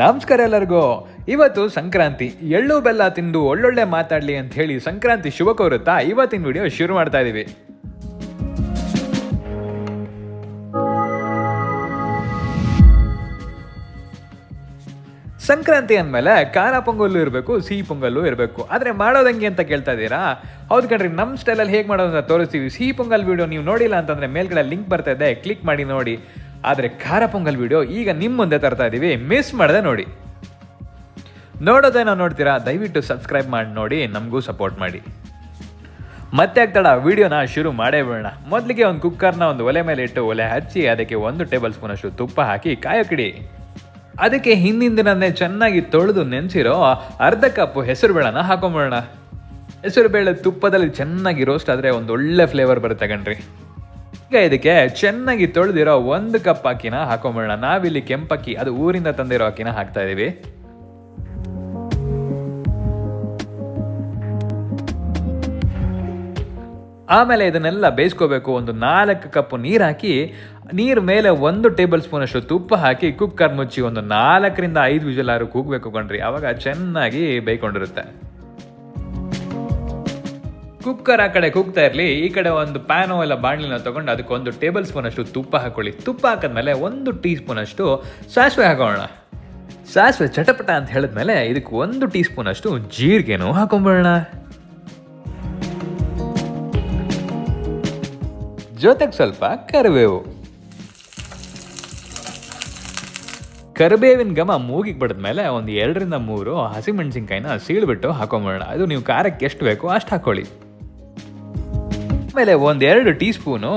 ನಮಸ್ಕಾರ ಎಲ್ಲರಿಗೂ. ಇವತ್ತು ಸಂಕ್ರಾಂತಿ. ಎಳ್ಳು ಬೆಲ್ಲ ತಿಂದು ಒಳ್ಳೊಳ್ಳೆ ಮಾತಾಡಲಿ ಅಂತ ಹೇಳಿ ಸಂಕ್ರಾಂತಿ ಶುಭ ಕೋರುತ್ತಾ ಇವತ್ತಿನ ವಿಡಿಯೋ ಶುರು ಮಾಡ್ತಾ ಇದ್ದೀವಿ. ಸಂಕ್ರಾಂತಿ ಅಂದಮೇಲೆ ಖಾರ ಪೊಂಗಲ್ಲು ಇರಬೇಕು, ಸಿಹಿ ಪೊಂಗಲ್ಲು ಇರಬೇಕು. ಆದರೆ ಮಾಡೋದಂಗೆ ಅಂತ ಕೇಳ್ತಾ ಇದ್ದೀರಾ? ಹೌದು ಕಣ್ರಿ, ನಮ್ಮ ಸ್ಟೈಲಲ್ಲಿ ಹೇಗೆ ಮಾಡೋದನ್ನ ತೋರಿಸ್ತೀವಿ. ಸಿಹಿ ಪೊಂಗಲ್ ವಿಡಿಯೋ ನೀವು ನೋಡಿಲ್ಲ ಅಂತಂದರೆ ಮೇಲ್ಗಡೆ ಲಿಂಕ್ ಬರ್ತಾ ಇದೆ, ಕ್ಲಿಕ್ ಮಾಡಿ ನೋಡಿ. ಆದರೆ ಖಾರ ಪೊಂಗಲ್ ವಿಡಿಯೋ ಈಗ ನಿಮ್ಮ ಮುಂದೆ ತರ್ತಾ ಇದ್ದೀವಿ, ಮಿಸ್ ಮಾಡದೆ ನೋಡಿ. ನೋಡೋದೇನೋ ನೋಡ್ತೀರಾ, ದಯವಿಟ್ಟು ಸಬ್ಸ್ಕ್ರೈಬ್ ಮಾಡಿ ನೋಡಿ, ನಮಗೂ ಸಪೋರ್ಟ್ ಮಾಡಿ. ಮತ್ತೆ ಆಗ್ತಾಡ ವಿಡಿಯೋನ ಶುರು ಮಾಡೇ ಬಿಡೋಣ. ಮೊದಲಿಗೆ ಒಂದು ಕುಕ್ಕರ್ನ ಒಂದು ಒಲೆ ಮೇಲೆ ಇಟ್ಟು ಒಲೆ ಹಚ್ಚಿ ಅದಕ್ಕೆ 1 ಟೇಬಲ್ ಸ್ಪೂನ್ ಅಷ್ಟು ತುಪ್ಪ ಹಾಕಿ ಕಾಯೋಕಿಡಿ. ಅದಕ್ಕೆ ಹಿಂದಿನ ದಿನನೇ ಚೆನ್ನಾಗಿ ತೊಳೆದು ನೆನೆಸಿರೋ ಅರ್ಧ ಕಪ್ ಹೆಸರುಬೇಳೆನ ಹಾಕೊಂಬಿಡೋಣ. ಹೆಸರುಬೇಳೆ ತುಪ್ಪದಲ್ಲಿ ಚೆನ್ನಾಗಿ ರೋಸ್ಟ್ ಆದರೆ ಒಂದು ಒಳ್ಳೆ ಫ್ಲೇವರ್ ಬರುತ್ತೆ ಕಣ್ರಿ. ಈಗ ಇದಕ್ಕೆ ಚೆನ್ನಾಗಿ ತೊಳೆದಿರೋ 1 ಕಪ್ ಅಕ್ಕಿನ ಹಾಕೊಂಬಿಡೋಣ. ನಾವಿಲ್ಲಿ ಕೆಂಪಕ್ಕಿ, ಅದು ಊರಿಂದ ತಂದಿರೋ ಅಕ್ಕಿನ ಹಾಕ್ತಾ ಇದೀವಿ. ಆಮೇಲೆ ಇದನ್ನೆಲ್ಲ ಬೇಯಿಸ್ಕೋಬೇಕು. ಒಂದು 4 ಕಪ್ ನೀರು ಹಾಕಿ, ನೀರು ಮೇಲೆ 1 ಟೇಬಲ್ ಸ್ಪೂನ್ ಅಷ್ಟು ತುಪ್ಪ ಹಾಕಿ ಕುಕ್ಕರ್ ಮುಚ್ಚಿ ಒಂದು 4 ರಿಂದ 5 ವಿಷಲ್ ಆದ್ರೂ ಕೂಗಬೇಕು ಕಣ್ರಿ. ಆವಾಗ ಚೆನ್ನಾಗಿ ಬೇಯ್ಕೊಂಡಿರುತ್ತೆ. ಕುಕ್ಕರ್ ಆ ಕಡೆ ಕೂಗ್ತಾ ಇರಲಿ, ಈ ಕಡೆ ಒಂದು ಪ್ಯಾನೋ ಎಲ್ಲ ಬಾಣಲಿನ ತೊಗೊಂಡು ಅದಕ್ಕೆ 1 ಟೇಬಲ್ ಸ್ಪೂನ್ ಅಷ್ಟು ತುಪ್ಪ ಹಾಕೊಳ್ಳಿ. ತುಪ್ಪ ಹಾಕಿದ್ಮೇಲೆ 1 ಟೀ ಸ್ಪೂನ್ ಅಷ್ಟು ಸಾಸಿವೆ ಹಾಕೋಣ. ಸಾಸಿವೆ ಚಟಪಟ ಅಂತ ಹೇಳಿದ್ಮೇಲೆ ಇದಕ್ಕೆ 1 ಟೀ ಸ್ಪೂನ್ ಅಷ್ಟು ಜೀರಿಗೆನೂ ಹಾಕೊಂಬಿಡೋಣ. ಜೊತೆಗೆ ಸ್ವಲ್ಪ ಕರಿಬೇವಿನ ಘಮ ಮೂಗಿಗೆ ಬಡಿದ್ಮೇಲೆ ಒಂದು 2 ರಿಂದ 3 ಹಸಿಮೆಣಸಿನ್ಕಾಯಿನ ಸೀಳ್ಬಿಟ್ಟು ಹಾಕೊಂಬಿಡೋಣ. ಅದು ನೀವು ಖಾರಕ್ಕೆ ಎಷ್ಟು ಬೇಕೋ ಅಷ್ಟು ಹಾಕೊಳ್ಳಿ. ಆಮೇಲೆ 1-2 ಟೀ ಸ್ಪೂನು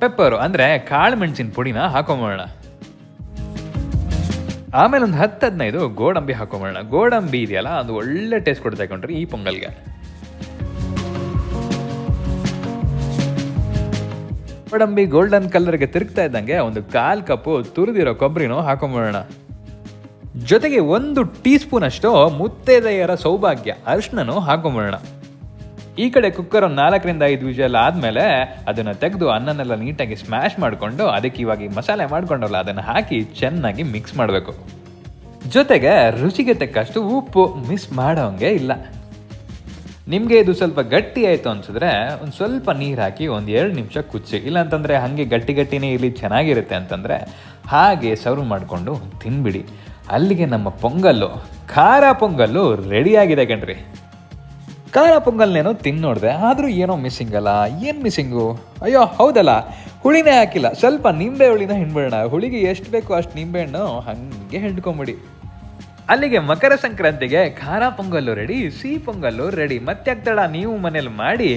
ಪೆಪ್ಪರು ಅಂದರೆ ಕಾಳು ಮೆಣಸಿನ ಪುಡಿನ ಹಾಕೊಂಬಿಡೋಣ. ಆಮೇಲೆ ಒಂದು 10-15 ಗೋಡಂಬಿ ಹಾಕೊಂಬಿಡೋಣ. ಗೋಡಂಬಿ ಇದೆಯಲ್ಲ, ಅದು ಒಳ್ಳೆ ಟೇಸ್ಟ್ ಕೊಡ್ತಾ ಕೊಂಡ್ರಿ ಈ ಪೊಂಗಲ್ಗೆ. ಗೋಡಂಬಿ ಗೋಲ್ಡನ್ ಕಲರ್ಗೆ ತಿರುಗ್ತಾ ಇದ್ದಂಗೆ ಒಂದು 1/4 ಕಪ್ ತುರಿದಿರೋ ಕೊಬ್ಬರಿನೂ ಹಾಕೊಂಬಿಡೋಣ. ಜೊತೆಗೆ 1 ಟೀ ಸ್ಪೂನ್ ಅಷ್ಟು ಮುತ್ತೈದೆಯರ ಸೌಭಾಗ್ಯ ಅರಿಶಿನೂ ಹಾಕೊಂಬಿಡೋಣ. ಈ ಕಡೆ ಕುಕ್ಕರ್ 4 ರಿಂದ 5 ವಿಷಲ್ ಆದಮೇಲೆ ಅದನ್ನು ತೆಗೆದು ಅನ್ನನೆಲ್ಲ ನೀಟಾಗಿ ಸ್ಮ್ಯಾಶ್ ಮಾಡಿಕೊಂಡು ಅದಕ್ಕೆ ಇವಾಗ ಮಸಾಲೆ ಮಾಡ್ಕೊಂಡಲ್ಲ ಅದನ್ನು ಹಾಕಿ ಚೆನ್ನಾಗಿ ಮಿಕ್ಸ್ ಮಾಡಬೇಕು. ಜೊತೆಗೆ ರುಚಿಗೆ ತಕ್ಕಷ್ಟು ಉಪ್ಪು ಮಿಸ್ ಮಾಡೋಂಗೆ ಇಲ್ಲ. ನಿಮಗೆ ಇದು ಸ್ವಲ್ಪ ಗಟ್ಟಿ ಆಯಿತು ಅನ್ಸಿದ್ರೆ ಒಂದು ಸ್ವಲ್ಪ ನೀರು ಹಾಕಿ 1-2 ನಿಮಿಷ ಕುಚ್ಚಿ. ಇಲ್ಲಾಂತಂದರೆ ಹಾಗೆ ಗಟ್ಟಿನೇ ಇಲ್ಲಿ ಚೆನ್ನಾಗಿರುತ್ತೆ ಅಂತಂದರೆ ಹಾಗೆ ಸರ್ವ್ ಮಾಡಿಕೊಂಡು ತಿನ್ಬಿಡಿ. ಅಲ್ಲಿಗೆ ನಮ್ಮ ಪೊಂಗಲ್ಲು, ಖಾರ ಪೊಂಗಲ್ಲು ರೆಡಿಯಾಗಿದೆ ಕಣ್ರಿ. ಖಾರ ಪೊಂಗಲ್ನೇನೋ ತಿನ್ನೋಡ್ದೆ, ಆದರೂ ಏನೋ ಮಿಸ್ಸಿಂಗ್ ಅಲ್ಲ. ಏನು ಮಿಸ್ಸಿಂಗು? ಅಯ್ಯೋ ಹೌದಲ್ಲ, ಹುಳಿನೇ ಹಾಕಿಲ್ಲ. ಸ್ವಲ್ಪ ನಿಂಬೆ ಹುಳಿನ ಹಿಂಡ್ಬಿಡೋಣ. ಹುಳಿಗೆ ಎಷ್ಟು ಬೇಕೋ ಅಷ್ಟು ನಿಂಬೆಹಣ್ಣು ಹಾಗೆ ಹಿಂಡ್ಕೊಂಬಿಡಿ. ಅಲ್ಲಿಗೆ ಮಕರ ಸಂಕ್ರಾಂತಿಗೆ ಖಾರ ಪೊಂಗಲ್ಲು ರೆಡಿ, ಸಿಹಿ ಪೊಂಗಲ್ಲು ರೆಡಿ. ಮತ್ತೆ ಆಗ್ತಾಳ ನೀವು ಮನೇಲಿ ಮಾಡಿ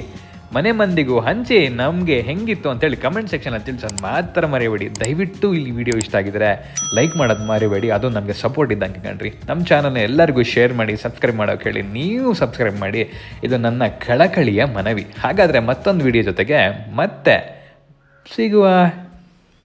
ಮನೆ ಮಂದಿಗೂ ಹಂಚಿ ನಮಗೆ ಹೆಂಗಿತ್ತು ಅಂತೇಳಿ ಕಮೆಂಟ್ ಸೆಕ್ಷನಲ್ಲಿ ತಿಳಿಸೋದು ಮಾತ್ರ ಮರಿಬೇಡಿ. ದಯವಿಟ್ಟು ಈ ವಿಡಿಯೋ ಇಷ್ಟ ಆಗಿದ್ರೆ ಲೈಕ್ ಮಾಡೋದು ಮರಿಬೇಡಿ, ಅದು ನಮಗೆ ಸಪೋರ್ಟ್ ಇದ್ದಂಗೆ ಕಣ್ರಿ. ನಮ್ಮ ಚಾನಲ್ನ ಎಲ್ಲರಿಗೂ ಶೇರ್ ಮಾಡಿ, ಸಬ್ಸ್ಕ್ರೈಬ್ ಮಾಡೋಕೆ ಹೇಳಿ. ನೀವು ಸಬ್ಸ್ಕ್ರೈಬ್ ಮಾಡಿ, ಇದು ನನ್ನ ಕಳಕಳಿಯ ಮನವಿ. ಹಾಗಾದರೆ ಮತ್ತೊಂದು ವಿಡಿಯೋ ಜೊತೆಗೆ ಮತ್ತೆ ಸಿಗುವ.